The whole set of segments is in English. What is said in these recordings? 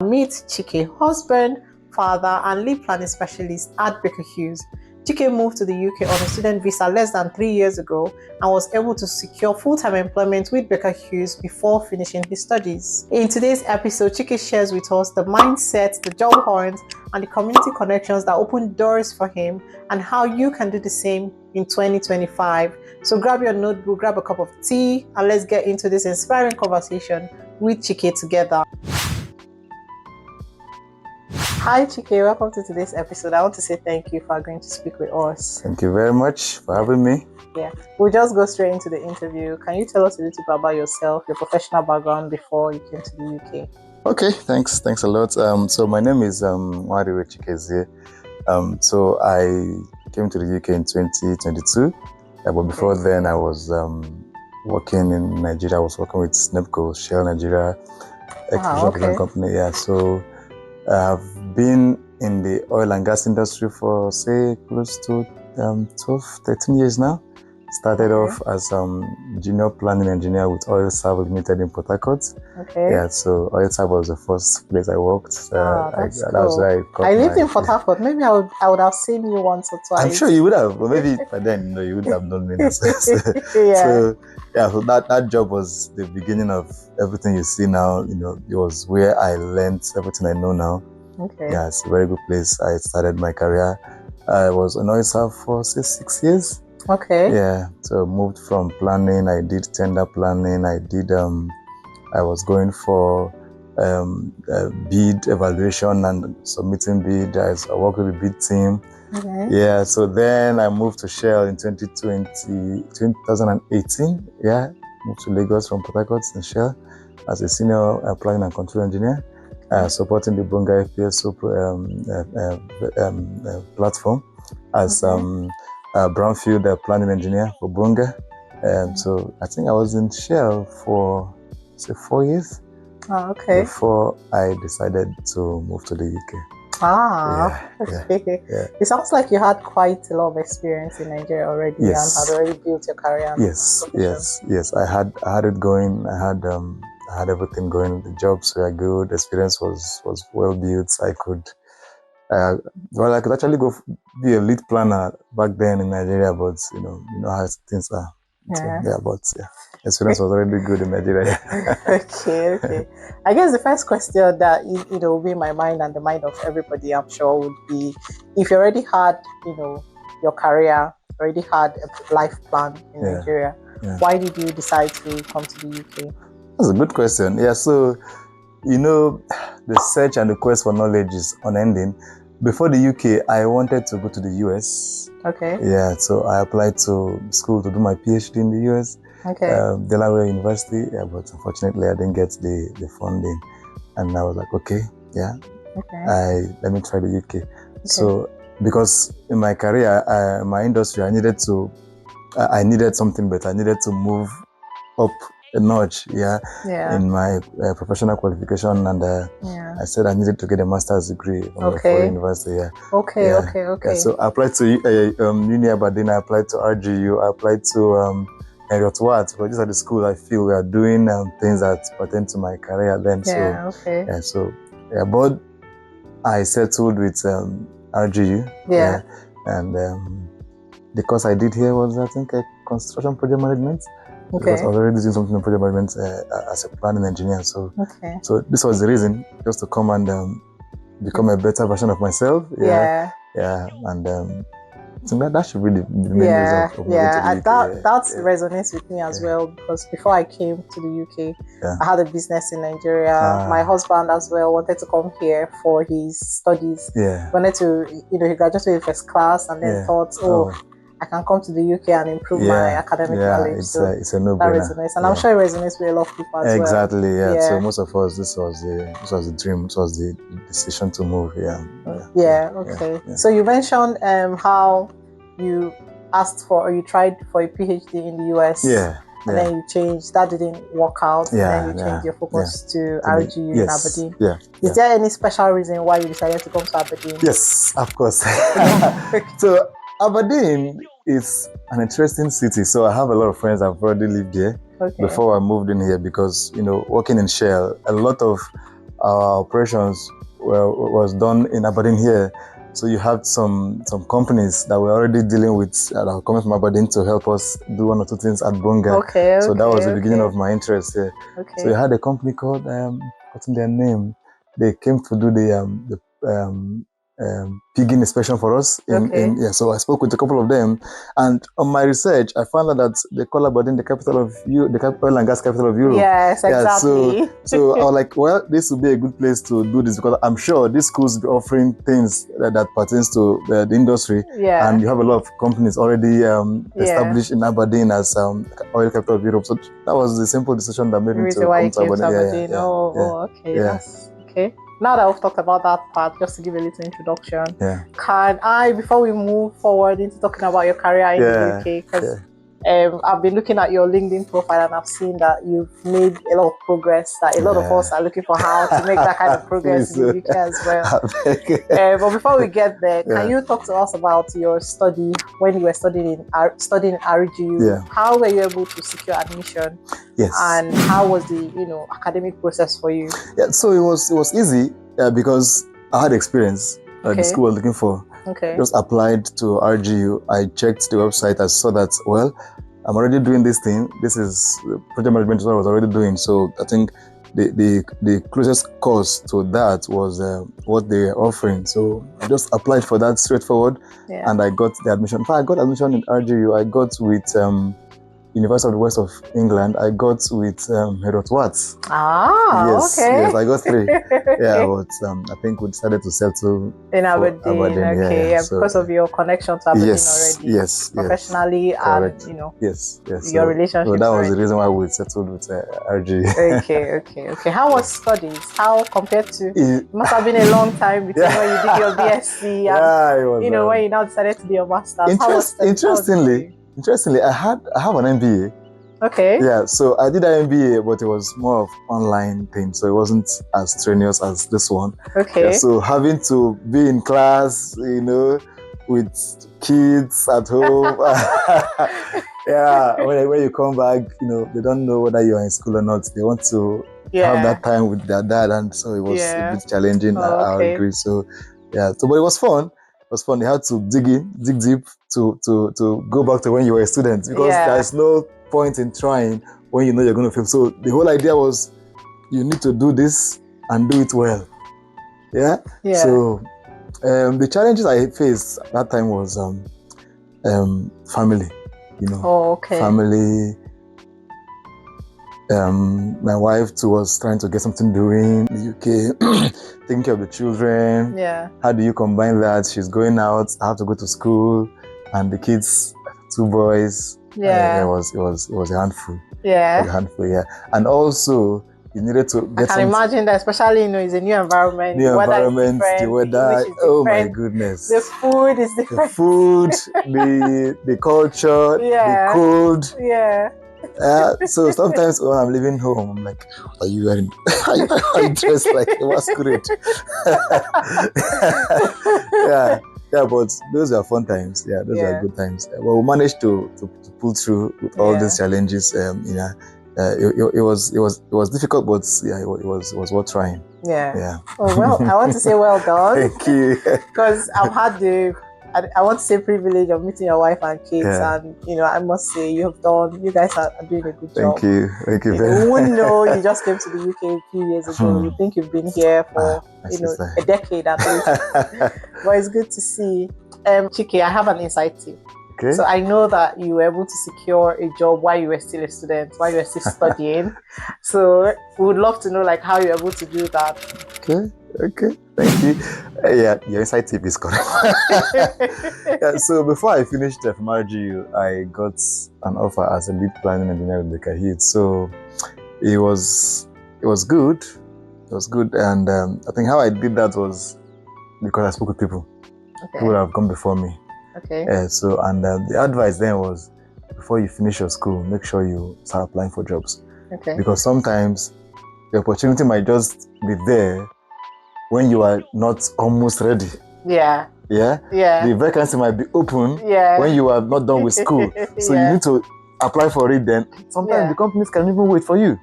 Meet Chike, husband, father, and lead planning specialist at Baker Hughes. Chike moved to the UK on a student visa less than 3 years ago and was able to secure full-time employment with Baker Hughes before finishing his studies. In today's episode, Chike shares with us the mindset, the job hunt, and the community connections that open doors for him and how you can do the same in 2025. So grab your notebook, grab a cup of tea, and let's get into this inspiring conversation with Chike together. Hi Chike, welcome to today's episode. I want to say thank you for agreeing to speak with us. Thank you very much for having me. Yeah, we'll just go straight into the interview. Can you tell us a little bit about yourself, your professional background before you came to the UK? Okay, thanks a lot. So my name is Wadiwe Chike. So I came to the UK in 2022, but before then I was working in Nigeria. I was working with SNEPCO, Shell Nigeria Exploration Company. Yeah, so I've been in the oil and gas industry for say close to 12-13 years now. Started off as junior planning engineer with Oil Serve Limited in Port Harcourt. Okay. Yeah, so Oil Serve was the first place I worked. That's cool. That was where I lived in Port Harcourt. Maybe I would have seen you once or twice. I'm sure you would have, but maybe by then you would have known me. So that job was the beginning of everything you see now. It was where I learned everything I know now. Okay. Yeah, it's a very good place. I started my career. I was on Oil Serve for 6 years. Okay. Yeah, so moved from planning. I did tender planning. I was going for bid evaluation and submitting bid. I worked with the bid team. Okay. Yeah, so then I moved to Shell in 2018. Yeah, moved to Lagos from Port Harcourt in Shell as a senior planning and control engineer, supporting the Bunga FPSO platform as brownfield planning engineer for Bunga. So I think I was in Shell for 4 years. Oh, okay. Before I decided to move to the UK. Okay. Yeah. It sounds like you had quite a lot of experience in Nigeria already. Yes. And had already built your career. Yes. I had it going. I had everything going. The jobs were good. The experience was well built. I could actually go be a lead planner back then in Nigeria, but you know how things are. Experience was already good in Nigeria. Okay. I guess the first question that will be in my mind and the mind of everybody, I'm sure, would be if you already had your career, already had a life plan in Nigeria, why did you decide to come to the UK? That's a good question. Yeah, so the search and the quest for knowledge is unending. Before the UK, I wanted to go to the US. Okay. Yeah, so I applied to school to do my PhD in the US. Okay. Delaware University, but unfortunately I didn't get the funding. And I was like, okay. Let me try the UK. Okay. So because in my career, my industry, I needed something better. I needed to move up a notch, in my professional qualification, and I said I needed to get a master's degree from the foreign university. Okay. So I applied to Uni Aberdeen, I applied to RGU, I applied to Marriott Watt, but these are the schools I feel we are doing things that pertain to my career then. But I settled with RGU. And the course I did here was, I think, construction project management. Because I was already doing something in project management as a planning engineer. So this was the reason, just to come and become a better version of myself. And so that should be the main reason of moving to the UK. That resonates with me as well, because before I came to the UK, I had a business in Nigeria. My husband as well wanted to come here for his studies. Wanted to, he graduated with first class and then thought, I can come to the UK and improve my academic knowledge. It's a no-brainer. That resonates, and I'm sure it resonates with a lot of people as well. Exactly. So most of us, this was the dream. This was the decision to move. So you mentioned how you asked for, or you tried for a PhD in the US. And then you changed. That didn't work out. And then you changed your focus to RGU in Aberdeen. Is there any special reason why you decided to come to Aberdeen? Yes, of course. So Aberdeen is an interesting city. So I have a lot of friends that have already lived here before I moved in here, because working in Shell, a lot of our operations was done in Aberdeen here. So you had some companies that were already dealing with that were coming from Aberdeen to help us do one or two things at Bonga. Okay. So that was the beginning of my interest here. Okay. So you had a company called what's their name? They came to do the pigging inspection for us. So I spoke with a couple of them, and on my research, I found out that they call Aberdeen the capital of the oil and gas capital of Europe. Yes, exactly. Yeah, so I was like, well, this would be a good place to do this, because I'm sure these schools will be offering things that pertains to the industry. Yeah. And you have a lot of companies already established in Aberdeen as oil capital of Europe. So that was the simple decision that made me to come to Aberdeen. Okay. That's okay. Now that we've talked about that part, just to give a little introduction, can I, before we move forward into talking about your career in the UK, because I've been looking at your LinkedIn profile and I've seen that you've made a lot of progress, that a lot of us are looking for how to make that kind of progress in the UK as well. But before we get there, can you talk to us about your study when you were studying in RGU? How were you able to secure admission? Yes. And how was the academic process for you? Yeah, so it was easy because I had experience at the school I was looking for. Okay. Just applied to RGU. I checked the website. I saw that, well, I'm already doing this thing. This is project management is what I was already doing. So I think the closest course to that was what they were offering. So I just applied for that straightforward, and I got the admission. In fact, I got admission in RGU. I got with University of the West of England. I got with Herot Watts. Yes, I got 3. But I think we decided to settle in Aberdeen. So, because of your connection to Aberdeen already. Yes. Professionally, correct. And yes. Your relationship. So that was the reason why we settled with RG. Okay. How was studies? How compared to? It must have been a long time between when you did your BSc and it was, when you now decided to do your master's. Interestingly, I have an MBA. Okay. Yeah, so I did an MBA, but it was more of online thing, so it wasn't as strenuous as this one. Okay. Yeah, so having to be in class, with kids at home. When you come back, they don't know whether you're in school or not. They want to have that time with their dad, and so it was a bit challenging. I agree. So but it was fun. It was fun. You had to dig deep to go back to when you were a student, because there's no point in trying when you know you're going to fail. So the whole idea was you need to do this and do it well. So the challenges I faced at that time was family. Family. My wife too was trying to get something doing in the UK, taking care of the children. How do you combine that? She's going out, I have to go to school, and the kids, 2 boys. It was a handful. It was a handful. And also you needed to get. I can imagine that, especially it's a new environment. The weather. Oh my goodness. The food is different. The food, the culture, the cold. So sometimes when I'm leaving home, I'm like, are you wearing? Are you dressed like a masquerade? But those are fun times. Those are good times. Well, we managed to pull through with all these challenges. It was difficult, but it was worth trying. Oh, well, I want to say well done. Thank you. Because I've had I want to say privilege of meeting your wife and kids, and I must say you guys are doing a good job. Thank you very much. You wouldn't know, you just came to the UK a few years ago. You think you've been here for a decade at least. But it's good to see. Chike, I have an insight tip. Okay. So I know that you were able to secure a job while you were still a student, while you were still studying. So we would love to know how you're able to do that. Okay. Thank you. Your insight tip is correct. So before I finished from RGU, I got an offer as a lead planning engineer with Baker Hughes. So it was good. It was good, and I think how I did that was because I spoke with people. People that have come before me. So the advice then was, before you finish your school, make sure you start applying for jobs. Because sometimes the opportunity might just be there when you are not almost ready. The vacancy might be open when you are not done with school. So you need to apply for it then. Sometimes the companies can even wait for you.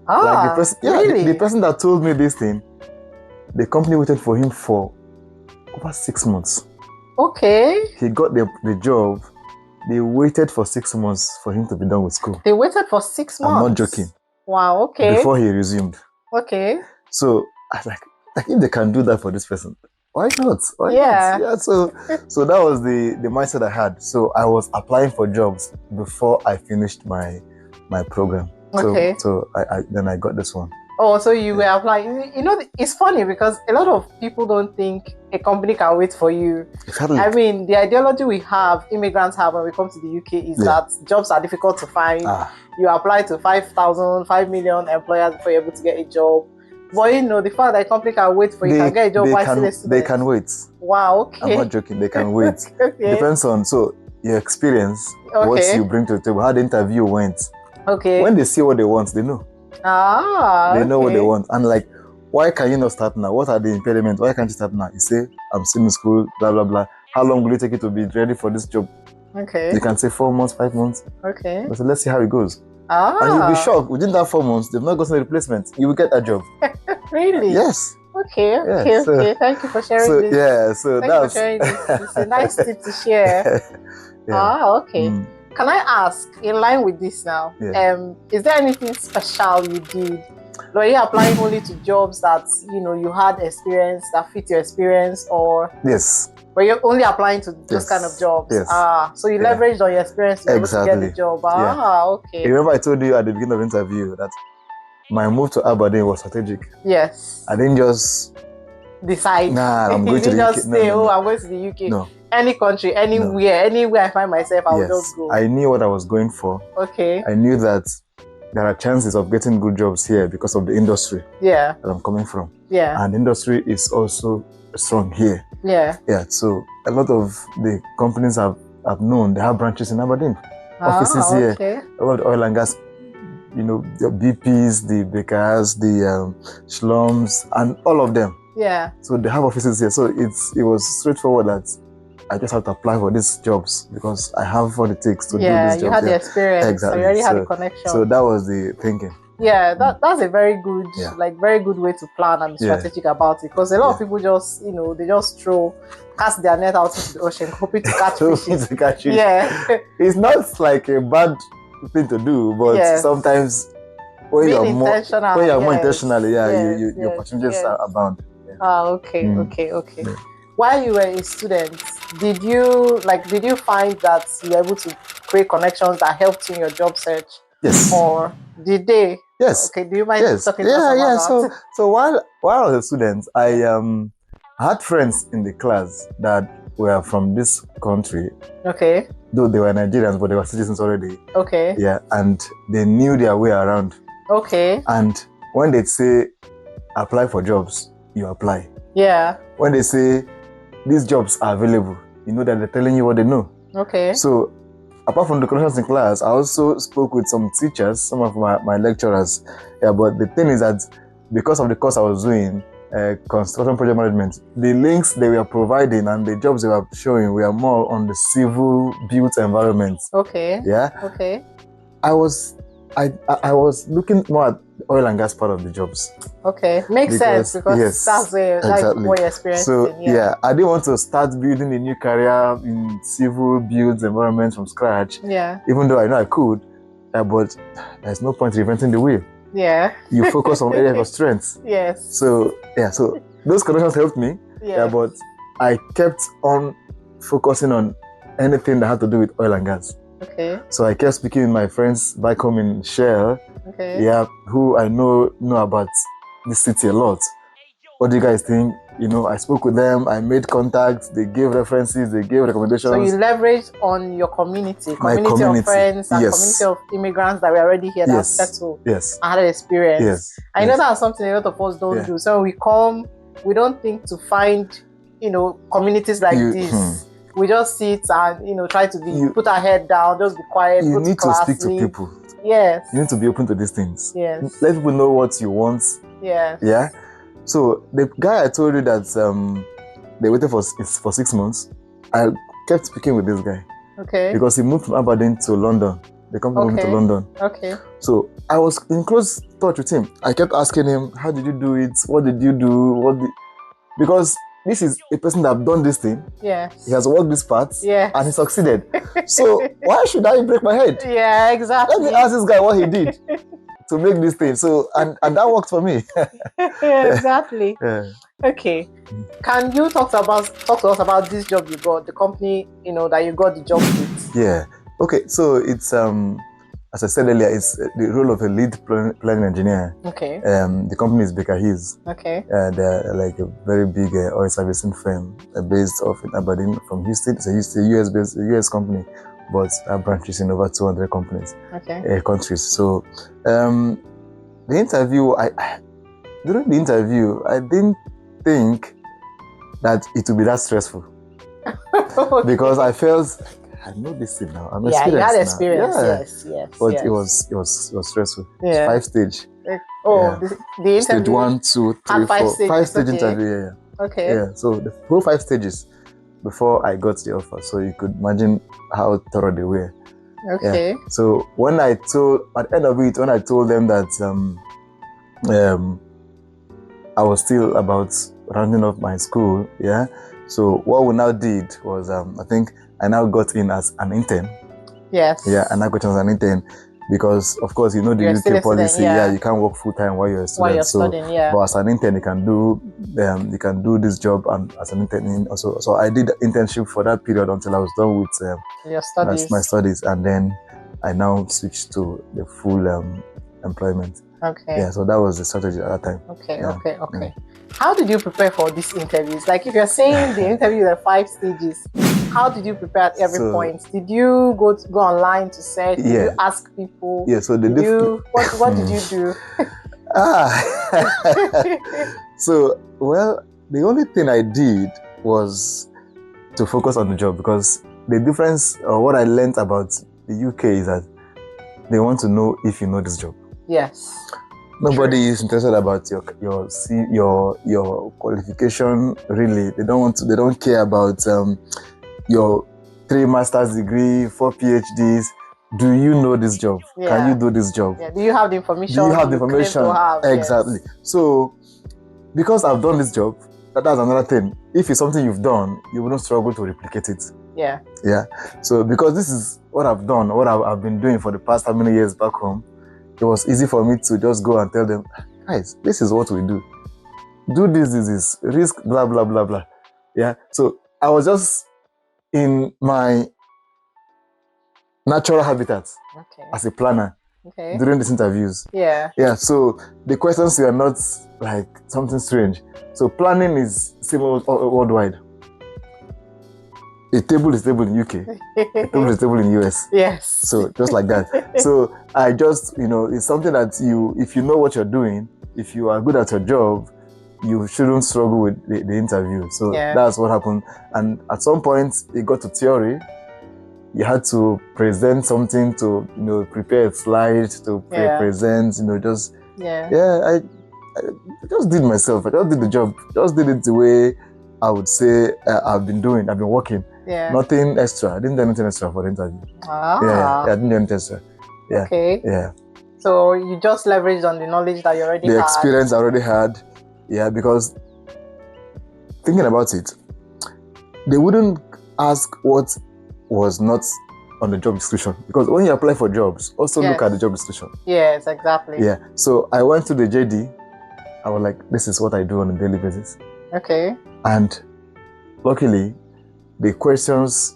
Ah, Like the person, really? the person that told me this thing, the company waited for him for over 6 months. Okay. He got the job. They waited for 6 months for him to be done with school. They waited for 6 months. I'm not joking. Wow, okay. Before he resumed. Okay. So I was like if they can do that for this person, why not? Why Yeah. not? Yeah. So that was the mindset I had. So I was applying for jobs before I finished my program. Okay. So I then I got this one. Oh, so you were applying. You know, it's funny because a lot of people don't think a company can wait for you. Exactly. I mean, the ideology we have, immigrants have when we come to the UK is that jobs are difficult to find. You apply to 5,000, 5 million employers before you're able to get a job. But you know, the fact that a company can wait for you, can get a job while still a student. They can wait. Wow, okay. I'm not joking, they can wait. Okay. Depends on your experience, what you bring to the table, how the interview went. Okay. When they see what they want, they know. They know what they want. And like, why can you not start now? What are the impediments? Why can't you start now? You say, I'm still in school, blah, blah, blah. How long will it take you to be ready for this job? Okay. You can say 4 months, 5 months. Okay. But let's see how it goes. And you'll be shocked. Within that 4 months, they've not gotten a replacement. You will get a job. Really? Yes. Okay. Okay. Thank you for sharing this. Yeah. So Thank you for sharing this. It's a nice tip to share. Okay. Can I ask, in line with this now, is there anything special you did? Were you applying only to jobs that you had experience that fit your experience, or yes, were you only applying to those kind of jobs? Yes. So you leveraged on your experience to be able to get the job. Okay. Remember I told you at the beginning of the interview that my move to Aberdeen was strategic. Yes. I didn't just decide. Nah, I'm going to the UK. Just say, I'm going to the UK. No. Any country, anywhere I find myself, I will just go. I knew what I was going for. Okay. I knew that there are chances of getting good jobs here because of the industry that I'm coming from. Yeah. And industry is also strong here. Yeah. Yeah. So a lot of the companies I've known, they have branches in Aberdeen. Offices here. A lot of oil and gas, the BPs, the Bakers, the Schlums, and all of them. Yeah. So they have offices here. So it was straightforward that I just have to apply for these jobs because I have what it takes to do these jobs. Yeah, you had the experience. Exactly. So you already had the connection. So that was the thinking. Yeah, that's a very good, very good way to plan and be strategic about it. Because a lot of people just, they just cast their net out into the ocean, hoping to catch fish. Yeah. It's not like a bad thing to do, but sometimes when you're more intentional, your opportunities are abound. Okay. Yeah. While you were a student, did you find that you were able to create connections that helped you in your job search? Yes. Or did they? Yes. Okay. Do you mind talking to us about that? So while I was a student, I had friends in the class that were from this country. Okay. Though they were Nigerians, but they were citizens already. Okay. Yeah, and they knew their way around. Okay. And when they say apply for jobs, you apply. Yeah. When they say these jobs are available, you know that they're telling you what they know. Okay. So apart from the connections in class, I also spoke with some teachers, some of my lecturers. Yeah, but the thing is that because of the course I was doing, construction project management, the links they were providing and the jobs they were showing were more on the civil built environment. Okay. Yeah. Okay. I was looking more at oil and gas part of the jobs. Okay, makes sense because that's what your experience. So I didn't want to start building a new career in civil built environment from scratch. Yeah. Even though I know I could, but there's no point reinventing the wheel. Yeah. You focus on areas of strength. Yes. So those connections helped me. Yeah. But I kept on focusing on anything that had to do with oil and gas. Okay. So I kept speaking with my friends back home in Shell. Okay. Yeah, who I know about this city a lot. What do you guys think? I spoke with them, I made contacts, they gave references, they gave recommendations. So you leveraged on your community of friends and community of immigrants that were already here that settled and had experience. Yes. I know that's something a lot of us don't do. So we come, we don't think to find, communities like this. We just sit and try to put our head down, just be quiet. You need to speak to people. Yes. You need to be open to these things. Yes. Let people know what you want. Yes. Yeah. So the guy I told you that they waited for 6 months, I kept speaking with this guy. Okay. Because he moved from Aberdeen to London. The company moved me to Okay. London. Okay. So I was in close touch with him. I kept asking him, how did you do it? What did you do? Because this is a person that have done this thing. Yes. He has worked this part. Yes. And he succeeded. So why should I break my head? Yeah, exactly. Let me ask this guy what he did to make this thing. So and that worked for me. Exactly. Yeah. Okay. Can you talk to us about this job you got, the company, that you got the job with? Yeah. Okay. So it's as I said earlier, it's the role of a lead planning engineer. Okay. The company is Baker Hughes. Okay. They're like a very big oil servicing firm based off in Aberdeen from Houston. It's a US-based US company, but have branches in over 200 countries. So the interview, during the interview, I didn't think that it would be that stressful. Okay. Because I felt I know this thing now. I'm experienced. Yeah, you had experience. Now. Yes. But yes. it was stressful. Yeah. It's 5 stage. Oh, Yeah. the interview. Stage 1, 2, 3, 4. 5 stage okay. interview. Yeah. Okay. Yeah. So the whole 5 stages before I got the offer. So you could imagine how thorough they were. Okay. Yeah. So at the end of it, when I told them that I was still about rounding off my school, yeah. So what we now did was I think I now got in as an intern. Yes. Yeah, and I got in as an intern because, of course, the you're UK policy. Student, yeah. You can't work full time while you're a student. While you're studying, yeah. But as an intern, you can do this job and as an intern also. So I did internship for that period until I was done with your studies. my studies, and then I now switched to the full employment. Okay. Yeah, so that was the strategy at that time. Okay, yeah. Okay. How did you prepare for these interviews? Like, if you're saying the interview are 5 stages, how did you prepare at every point? Did you go online to search? Did you ask people? Yeah. So what did you do? So the only thing I did was to focus on the job, because the difference or what I learned about the UK is that they want to know if you know this job. Yes. Nobody is interested about your qualification. Really, they don't care about your 3 master's degree, 4 PhDs. Do you know this job? Yeah. Can you do this job? Yeah. Do you have the information? Do you have the information? Exactly. Yes. So, because I've done this job, that's another thing. If it's something you've done, you wouldn't struggle to replicate it. Yeah. Yeah. So, because this is what I've done, what I've been doing for the past how many years back home, it was easy for me to just go and tell them, guys, this is what we do. Do this, risk, blah, blah, blah, blah. Yeah. So I was just in my natural habitat as a planner during these interviews. Yeah. Yeah. So the questions are not like something strange. So planning is similar worldwide. A table is table in UK. A table is table in US. Yes. So just like that. So I just, it's something that if you know what you're doing, if you are good at your job, you shouldn't struggle with the interview. So that's what happened. And at some point, it got to theory. You had to present something to, prepare a slide to present, I just did myself. I just did the job. Just did it the way I would say I've been working. Yeah. Nothing extra. I didn't do anything extra for the interview. Ah. I didn't do anything extra. Yeah. Okay. Yeah. So you just leveraged on the knowledge that you already had. The experience I already had. Yeah, because thinking about it, they wouldn't ask what was not on the job description. Because when you apply for jobs, also look at the job description. Yes, exactly. Yeah. So I went to the JD. I was like, this is what I do on a daily basis. Okay. And luckily, the questions,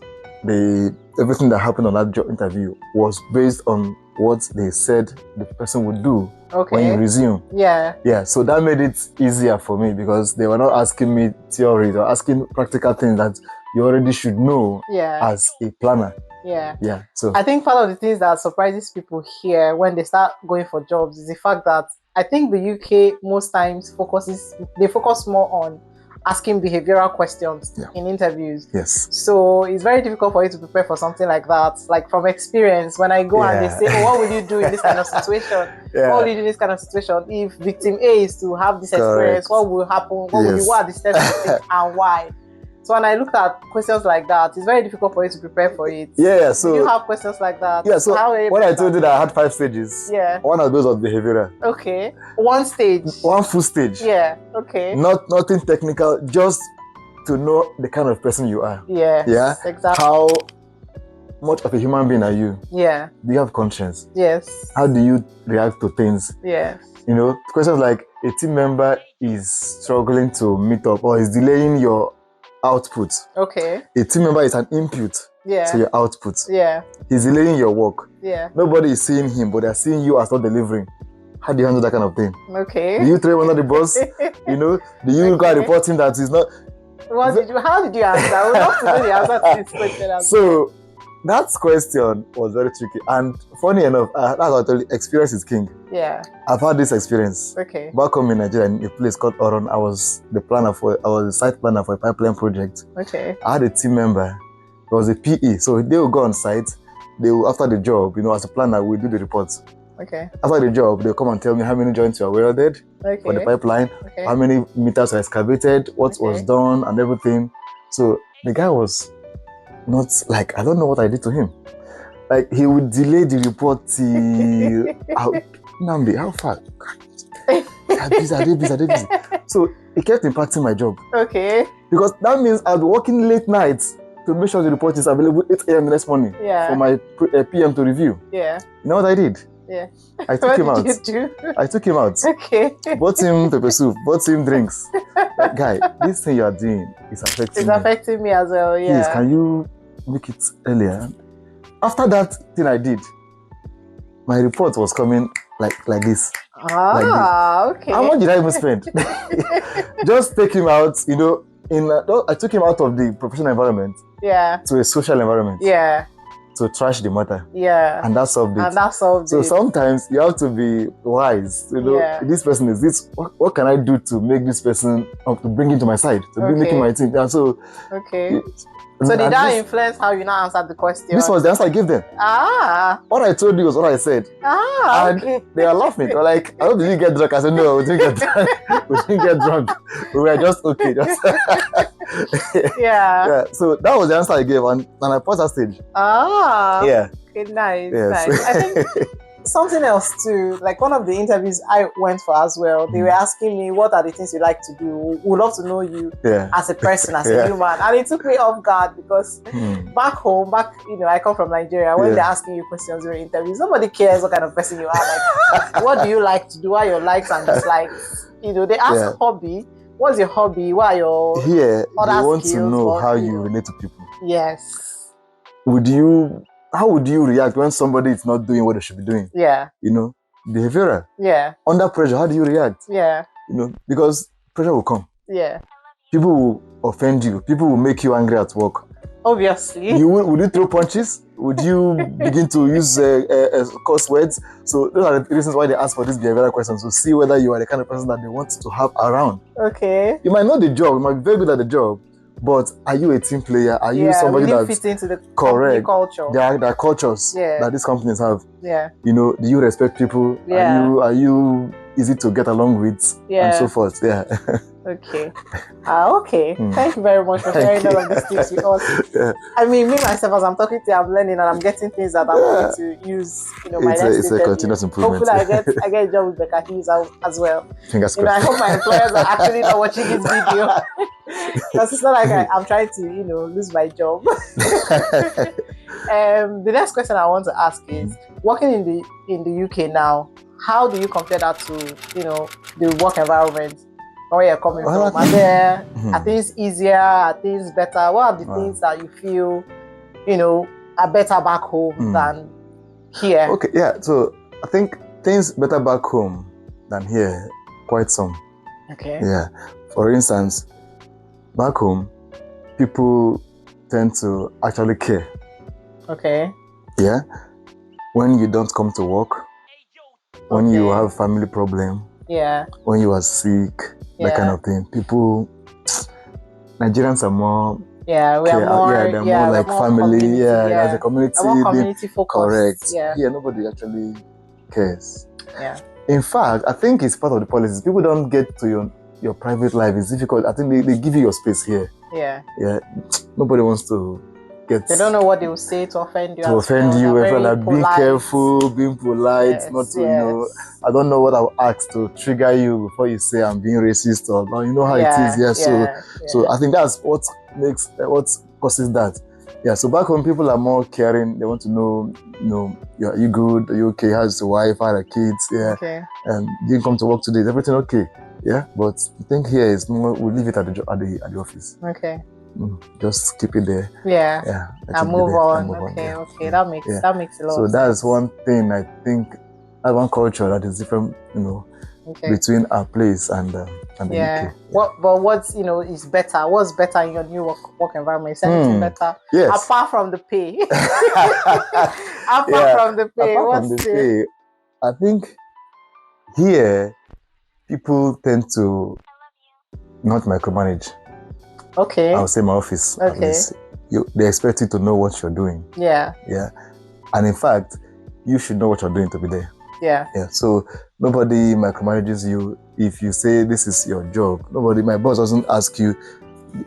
everything that happened on that job interview was based on what they said the person would do when you resume. Yeah. Yeah. So that made it easier for me, because they were not asking me theories or asking practical things that you already should know as a planner. Yeah. Yeah. So I think part of the things that surprises people here when they start going for jobs is the fact that I think the UK most times focus more on asking behavioral questions in interviews. Yes. So it's very difficult for you to prepare for something like that. Like, from experience, when I go and they say, what will you do in this kind of situation? What will you do in this kind of situation? If victim A is to have this experience, what will happen? What are the steps you take and why? So when I looked at questions like that, it's very difficult for you to prepare for it. Yeah, Do so you have questions like that? yeah, so How were you when I able to told you that I had 5 stages, Yeah. one of those was behavioral. Okay. One stage. One full stage. Yeah. Okay. Nothing technical, just to know the kind of person you are. Yes, Yeah. exactly. How much of a human being are you? Yeah. Do you have conscience? Yes. How do you react to things? Yes. You know, questions like a team member is struggling to meet up or is delaying your output. Okay. A team member is an input to your output. Yeah. He's delaying your work. Yeah. Nobody is seeing him, but they're seeing you as not delivering. How do you handle that kind of thing? Okay. Do you throw him under the bus? You know, do you go and report him that he's not? How did you answer? I would love to know the answer to this question. So that question was very tricky, and funny enough, that's what I told you, experience is king. Yeah. I've had this experience. Okay. Back home in Nigeria, in a place called Oron, I was the site planner for a pipeline project. Okay. I had a team member. It was a PE, so they will go on site. They will, after the job, you know, as a planner, we do the reports. Okay. After the job, they'll come and tell me how many joints you are welded for the pipeline, how many meters were excavated, what was done, and everything. So the guy was not like, I don't know what I did to him. Like, he would delay the report till Nambi, how far? Are they busy? So it kept impacting my job. Okay. Because that means I'll be working late nights to make sure the report is available 8 a.m. the next morning for my PM to review. Yeah. You know what I did? Yeah. I took him out. What did you do? I took him out. Okay. Bought him pepper soup, bought him drinks. Like, guy, this thing you are doing is affecting me. It's affecting me as well, yeah. Please, can you make it earlier? After that thing I did, my report was coming like this. Okay. How much did I even spend? Just take him out, you know, I took him out of the professional environment to a social environment. Yeah. To trash the matter. Yeah. And that solved it. So sometimes you have to be wise. You know, this person is this. What can I do to make this person, to bring him to my side, to bring him my team? And so. Okay. So did that influence how you now answered the question? This was the answer I gave them. What I told you was what I said. And they are laughing. They're like, "Oh, did you get drunk?" I said, "No, we didn't get drunk. We didn't get drunk. We were just okay." Yeah. So that was the answer I gave, and I passed that stage. Yeah. Okay, nice. Yes. Nice. I think something else too, like one of the interviews I went for as well, they were asking me, what are the things you like to do? We'd love to know you as a person, as a human. And it took me off guard because back home, I come from Nigeria, when they're asking you questions during interviews, nobody cares what kind of person you are. Like, what do you like to do? What are your likes and dislikes? You know, they ask hobby. What's your hobby? What are your they want skills? To know how you relate to people. Yes. How would you react when somebody is not doing what they should be doing? Yeah. You know, behavioral. Yeah. Under pressure, how do you react? Yeah. You know, because pressure will come. Yeah. People will offend you. People will make you angry at work. Obviously. Would you throw punches? Would you begin to use curse words? So those are the reasons why they ask for these behavioral questions, to see whether you are the kind of person that they want to have around. Okay. You might know the job. You might be very good at the job. But are you a team player? Are you somebody that fit into the company culture? There are cultures that these companies have. Yeah. You know, do you respect people? Yeah. Are you easy to get along with? And so forth. Yeah. Okay. Okay. Thank you very much for sharing all of these tips with us. I mean, me myself, as I'm talking to you, I'm learning and I'm getting things that I'm going to use. You know, my next it's a continuous improvement. Hopefully, I get a job with Baker Hughes as well. Fingers crossed. You know, I hope my employers are actually not watching this video because it's not like I'm trying to, lose my job. The next question I want to ask is: working in the UK now, how do you compare that to the work environment where you're coming from? Are there are things easier? Are things better? What are the things that you feel are better back home than here? Okay, yeah. So I think things better back home than here, quite some. Okay. Yeah. For instance, back home, people tend to actually care. Okay. Yeah. When you don't come to work, when you have family problem, when you are sick, that kind of thing. Nigerians are more. Yeah, they're more like family. As a community. More community focused. Correct. Yeah. Nobody actually cares. Yeah. In fact, I think it's part of the policies. People don't get to your private life is difficult. I think they give you your space here. Yeah. Yeah. Nobody wants to get. They don't know what they will say to offend you. To offend you, like being careful, being polite, yes, not to, I don't know what I'll ask to trigger you before you say I'm being racist or no, you know how it is. Yeah. So I think that's what causes that. Yeah. So back home, people are more caring. They want to know, are you good? Are you okay? How's the wife? How are the kids? Yeah. Okay. And you didn't come to work today. Is everything okay? Yeah. But the thing here is more, we leave it at the office. Okay. Just keep it there. Yeah. And move on. Okay. That makes a lot. So that's one thing I think. That's one culture that is different, between our place and the UK. Yeah. But what's is better? What's better in your new work environment? Is anything better? Yes. Apart from the pay. Apart from the pay. I think here people tend to not micromanage. Okay. I would say my office. Okay. At least. They expect you to know what you're doing. Yeah. Yeah. And in fact, you should know what you're doing to be there. Yeah. Yeah. So nobody micromanages you. If you say this is your job, my boss doesn't ask you.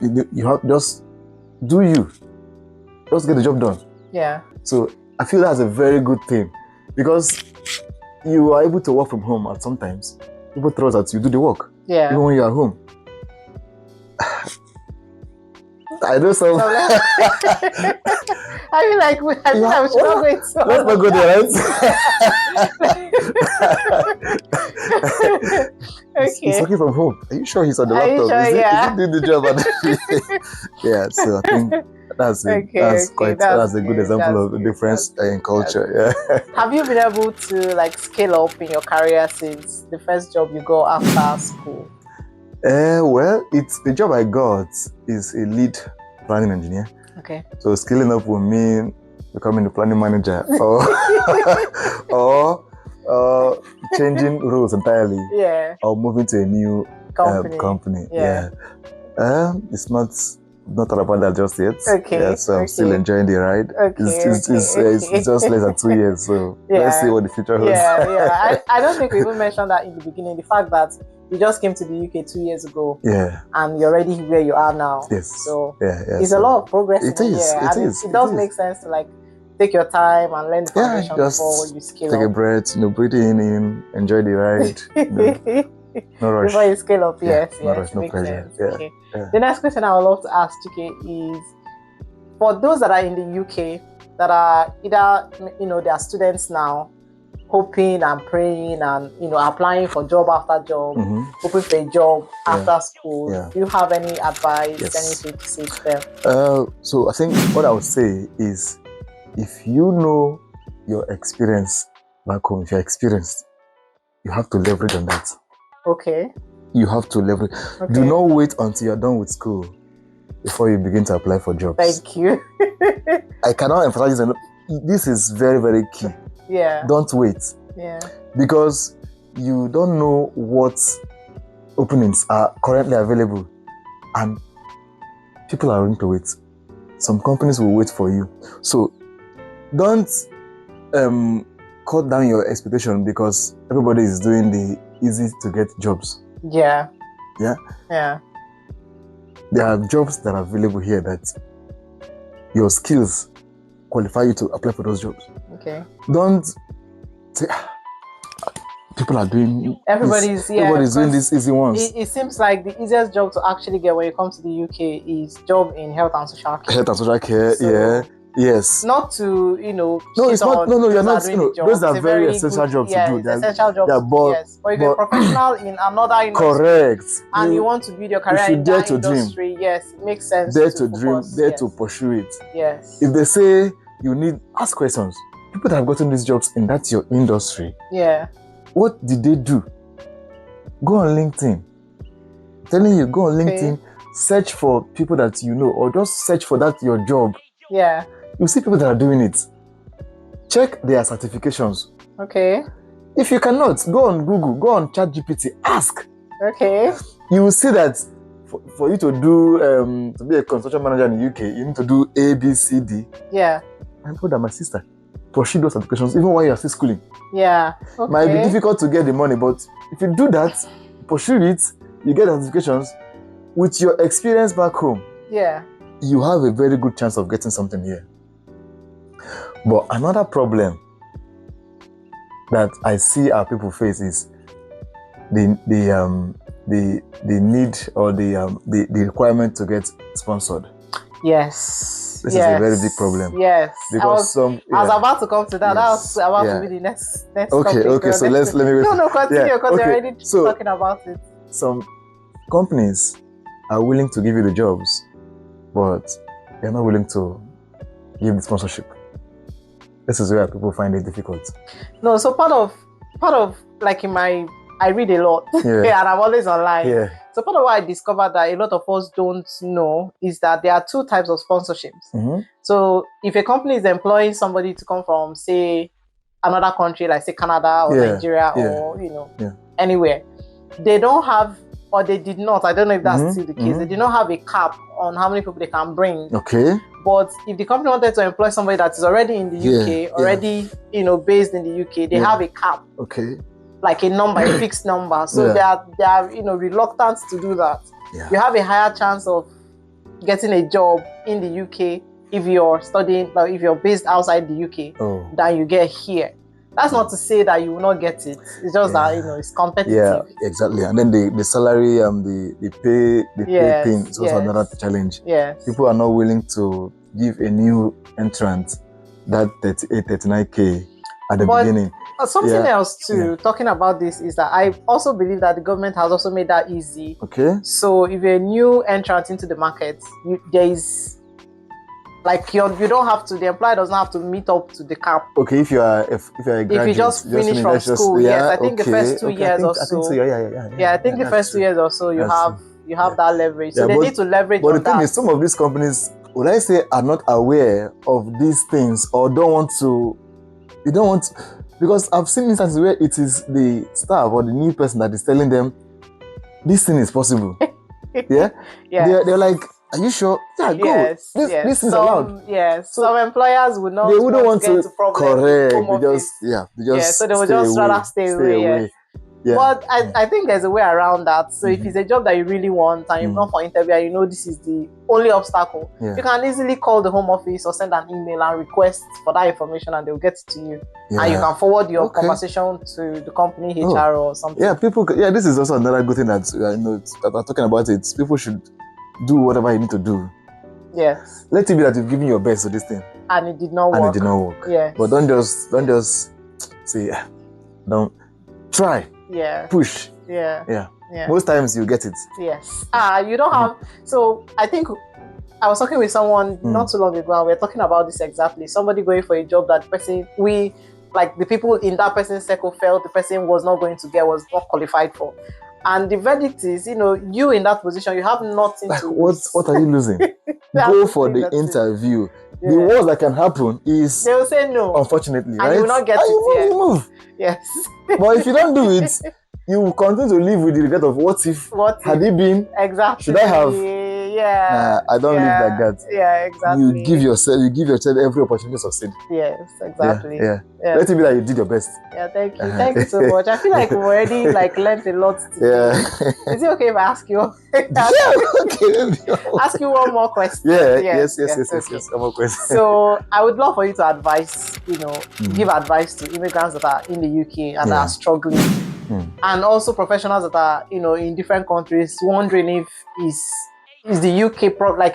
You have just do you. Just get the job done. Yeah. So I feel that's a very good thing because you are able to work from home at sometimes. People throw that you do the work. Yeah. Even when you are home. I know some. I feel like we should not go into. Let's not go there, right? Okay. He's working from home. Are you sure he's on the laptop? Sure? Is he doing the job? Yeah. So I think that's a good example of the difference in culture. Yeah. Have you been able to scale up in your career since the first job you got after school? Well, it's the job I got is a lead planning engineer. Okay. So scaling up will mean becoming the planning manager or changing roles entirely. Yeah. Or moving to a new company. Yeah. It's not all about that just yet. Okay. Yeah, so I'm still enjoying the ride. Okay. It's just less than 2 years, so let's see what the future holds. Yeah. I don't think we even mentioned that in the beginning. The fact that you just came to the UK 2 years ago. Yeah. And you're already where you are now. Yes. So it's a lot of progress. It does make sense to take your time and learn the foundation before you scale up. Take a breath, breathe in, enjoy the ride. No rush. Before you scale up, yes. No rush, no pressure. Yeah. Okay. Yeah. The next question I would love to ask Chike is, for those that are in the UK that are either they are students now, hoping and praying and applying for job after job, hoping for a job after school. Yeah. Do you have any advice, anything to say to them? So I think what I would say is, if you know your experience back home, if you're experienced, you have to leverage on that. Okay. You have to leverage. Okay. Do not wait until you're done with school before you begin to apply for jobs. Thank you. I cannot emphasize enough. This is very, very key. Yeah. Don't wait. Yeah. Because you don't know what openings are currently available, and people are willing to wait. Some companies will wait for you. So don't cut down your expectation because everybody is doing the easy to get jobs. Yeah. Yeah. Yeah. There are jobs that are available here that your skills qualify you to apply for those jobs. Okay. Don't say people are doing. Everybody's doing these easy ones. It seems like the easiest job to actually get when you come to the UK is job in health and social care. Health and social care. So, yeah. Yes. Not to No, it's not. No, you're not. Those are very essential jobs to do. It's essential jobs. Yeah, but if you're a professional in another industry, correct, and you want to build your career in that industry, dream. Yes, it makes sense. Dare to dream, dare to pursue it. Yes. If they say you need, ask questions. People that have gotten these jobs in that your industry. Yeah. What did they do? Go on LinkedIn. I'm telling you, go on LinkedIn, search for people that you know, or just search for that your job. Yeah. You see people that are doing it. Check their certifications. Okay. If you cannot, go on Google, go on ChatGPT, ask. Okay. You will see that for you to do to be a construction manager in the UK, you need to do A, B, C, D. Yeah. I told that my sister pursue those certifications even while you're still schooling. Yeah. Okay. Might be difficult to get the money, but if you do that, pursue it, you get certifications, with your experience back home, you have a very good chance of getting something here. But another problem that I see our people face is the need or the requirement to get sponsored. Yes. This is a very big problem. Yes. Because I was about to come to that. Yes. That was about to be the next okay, topic. Okay, so let me No, continue because you're already talking about it. Some companies are willing to give you the jobs, but they're not willing to give the sponsorship. This is where people find it difficult. No, so part of like I read a lot and I'm always online. Yeah. So part of what I discovered that a lot of us don't know is that there are two types of sponsorships. Mm-hmm. So if a company is employing somebody to come from, say, another country, like say Canada or Nigeria or anywhere, they don't have, or they did not, I don't know if that's still the case, they did not have a cap on how many people they can bring. Okay. But if the company wanted to employ somebody that is already in the UK, already based in the UK, they have a cap. Okay. Like a number, a fixed number. So they are reluctant to do that. Yeah. You have a higher chance of getting a job in the UK if you're studying, like if you're based outside the UK than you get here. That's not to say that you will not get it. It's just that it's competitive. Yeah, exactly. And then the salary, the pay thing is also another challenge. Yes. People are not willing to give a new entrant that 38, 39K at the beginning. Something else too, talking about this, is that I also believe that the government has also made that easy. Okay. So if you're a new entrant into the market, there is, like, you don't have to, the employer does not have to meet up to the cap. Okay, if you are a graduate, if you just finish from school, yes, I think the first 2 years or so. I think so, yeah, I think the first 2 years or so, you have that leverage. So they need to leverage on that. But the thing is, some of these companies, would I say, are not aware of these things or don't want to, because I've seen instances where it is the staff or the new person that is telling them, this thing is possible. Yeah? They're like, are you sure? Yeah, go. Yes, this is allowed. Yes. So some employers would not. They wouldn't want to correct. They just so they would just rather stay away. Yeah. But I think there's a way around that. So if it's a job that you really want and you've gone for interview and you know this is the only obstacle, you can easily call the home office or send an email and request for that information and they'll get it to you. Yeah. And you can forward your conversation to the company HR or something. Yeah, this is also another good thing that that I'm talking about it. People should do whatever you need to do. Yes. Let it be that you've given your best to this thing. And it did not work. Yeah. But don't just say, don't try. Yeah. Push. Yeah. Most times you get it. Yes. You don't have. So I think I was talking with someone not too long ago and we were talking about this exactly. Somebody going for a job that the people in that person's circle felt the person was not going to get, was not qualified for. And the verdict is, you in that position, you have nothing to lose. What are you losing? Go for the interview. Yeah. The worst that can happen is they will say no. Unfortunately, and right? you will not get it. You move. Yes. But if you don't do it, you will continue to live with the regret of what if had it been? Exactly. Should I have? Yeah. I don't live like that. Yeah, exactly. You give yourself every opportunity to succeed. Yes, exactly. Yeah. Let it be that you did your best. Yeah, thank you. Thank you so much. I feel like we've already learned a lot today. Yeah. Is it okay if I ask you? Ask you one more question. Yeah. Yes. One more question. So I would love for you to advise, give advice to immigrants that are in the UK and are struggling. And also professionals that are, in different countries wondering if is the UK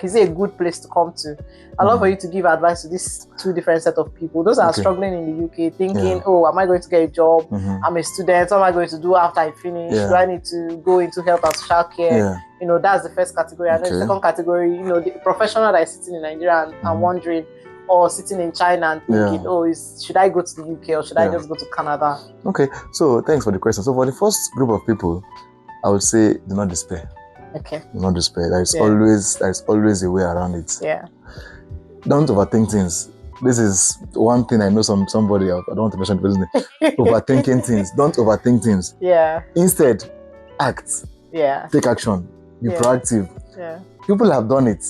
is it a good place to come to? I'd love for you to give advice to these two different set of people. Those are struggling in the UK, thinking, am I going to get a job? I'm a student. What am I going to do after I finish? Do I need to go into health and social care? That's the first category. And then the second category, the professional that is sitting in Nigeria and wondering, or sitting in China and thinking, should I go to the UK or should I just go to Canada? Okay, so thanks for the question. So for the first group of people, I would say do not despair. Okay. Do not despair. There is always a way around it. Yeah. Don't overthink things. This is one thing I know somebody, I don't want to mention the person, overthinking things. Don't overthink things. Yeah. Instead, act. Yeah. Take action. Be proactive. Yeah. People have done it.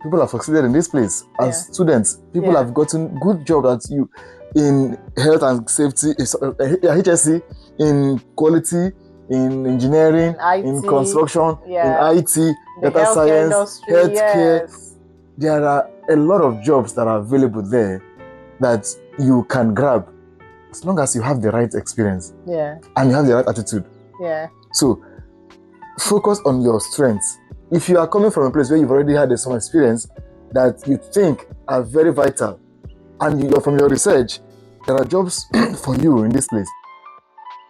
People have succeeded in this place. As students, people have gotten good job at you in health and safety, HSC, in quality, in engineering, in IT, construction, yeah, in IT, the data healthcare science, industry, healthcare. yes. There are a lot of jobs that are available there that you can grab as long as you have the right experience, Yeah, and you have the right attitude. yeah, So focus on your strengths. If you are coming from a place where you've already had some experience that you think are very vital, and you're from your research, there are jobs for you in this place,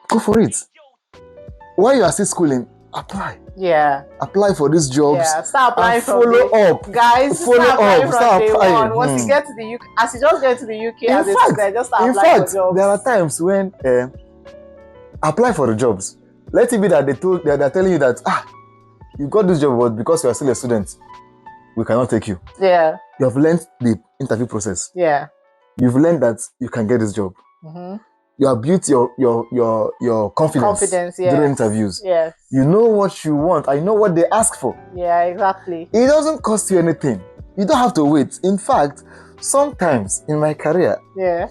go for it. While you are still schooling, apply. yeah. Apply for these jobs. Yeah, start applying and from follow day, up. guys. Follow Start applying up. from Start day applying. one. Once you get to the UK, as you just get to the UK as a student, just start In applying fact, for jobs. there are times when apply for the jobs. Let it be that they're telling you that you got this job, but because you are still a student, we cannot take you. Yeah. You have learned the interview process. Yeah. You've learned that you can get this job. Mm-hmm. You have built your confidence yes. during interviews. Yes. You know what you want. I know what they ask for. Yeah, exactly. It doesn't cost you anything. You don't have to wait. In fact, sometimes in my career, yeah,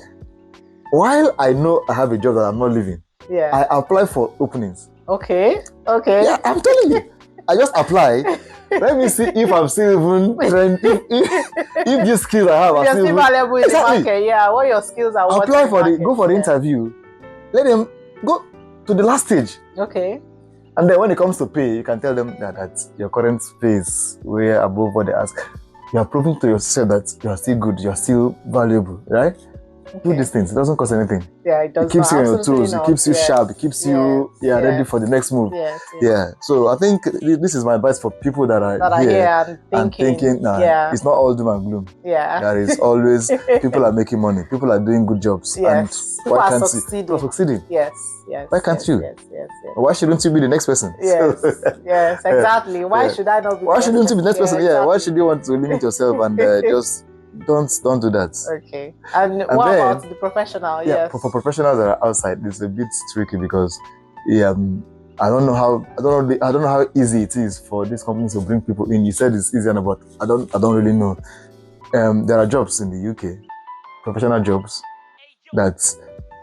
while I know I have a job that I'm not leaving, yeah, I apply for openings. Okay. Yeah, I'm telling you. I just apply. Let me see if I'm still even trained. If these skills I have are you're still still valuable in exactly. the market. Yeah, what your skills are. Apply for go for the interview. Let them go to the last stage. Okay. And then when it comes to pay, you can tell them that your current pay is way above what they ask. You are proving to yourself that you are still good, you are still valuable, right? Okay. Do these things. It doesn't cost anything. Yeah, it does. It keeps you on your toes. It keeps you sharp. It keeps you ready for the next move. Yeah. So I think this is my advice for people that are here and thinking it's not all doom and gloom. Yeah. There is always people are making money. People are doing good jobs. Yes. And why can't people are succeeding? Yes. Yes. Why can't you? Yes. Why shouldn't you be the next person? Yes. Yes. Exactly. Why should I not be? Why shouldn't you be the next person? Exactly. Yeah. Why should you want to limit yourself and just don't do that. Okay. And what then, about the professional? Yeah, for professionals that are outside, it's a bit tricky because I don't know how easy it is for these companies to bring people in. You said it's easier, but I don't really know. There are jobs in the UK, professional jobs that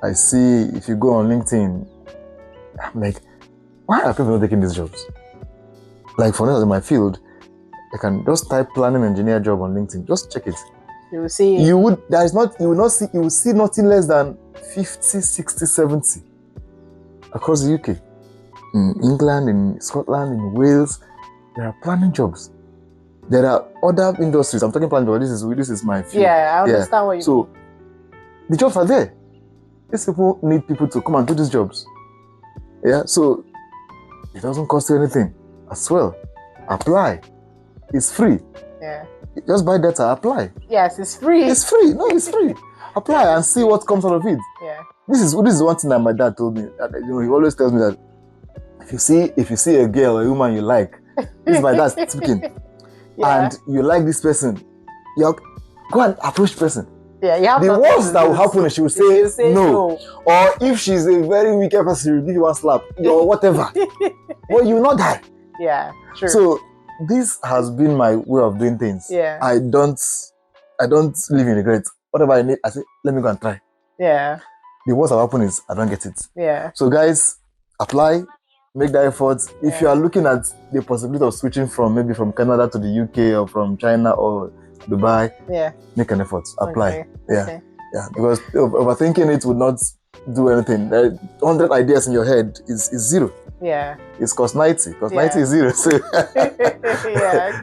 I see. If you go on LinkedIn, I'm like, why are people not taking these jobs? Like for instance, in my field, I can just type planning engineer job on LinkedIn. Just check it. You will see. You will see nothing less than 50, 60, 70 across the UK. In England, in Scotland, in Wales, there are planning jobs. There are other industries. I'm talking planning, but this is my field. Yeah, I understand what you mean. So the jobs are there. These people need people to come and do these jobs. Yeah, so it doesn't cost you anything as well. Apply. It's free. Yeah. Just buy data, apply. Yes, it's free. It's free. No, it's free. Apply and see what comes out of it. Yeah. This is one thing that my dad told me. That, he always tells me that if you see a girl or a woman you like, this is my dad speaking, and you like this person, you go and approach the person. Yeah, you have the worst that will happen is she will say no. Or if she's a very wicked person, she will give you one slap or whatever. But you will not die. Yeah, true. So this has been my way of doing things. Yeah. I don't live in regret. Whatever I need, I say, let me go and try. Yeah. The worst that will happen is I don't get it. Yeah. So guys, apply, make that effort. If you are looking at the possibility of switching from maybe from Canada to the UK or from China or Dubai, make an effort. Apply. Okay. Yeah. Okay. Yeah. Because overthinking it would not do anything. 100 ideas in your head is zero. Yeah. It's cost 90. Cost 90 is zero. So yeah.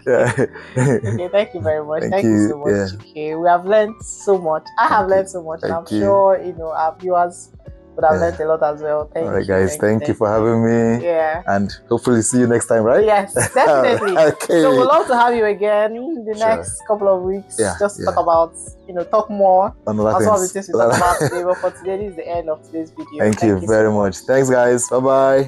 Okay, thank you very much. Thank you so much, Chike. We have learned so much. I have learned so much, and I'm sure our viewers would have learned a lot as well. Thank you. All right, guys. Thank you for having me. Yeah. And hopefully see you next time, right? Yes, definitely. Okay. So we'd love to have you again in the next couple of weeks. Just to talk about, talk more on some of the things we talked about today. But for today, this is the end of today's video. Thank you very much. Thanks, guys. Bye-bye.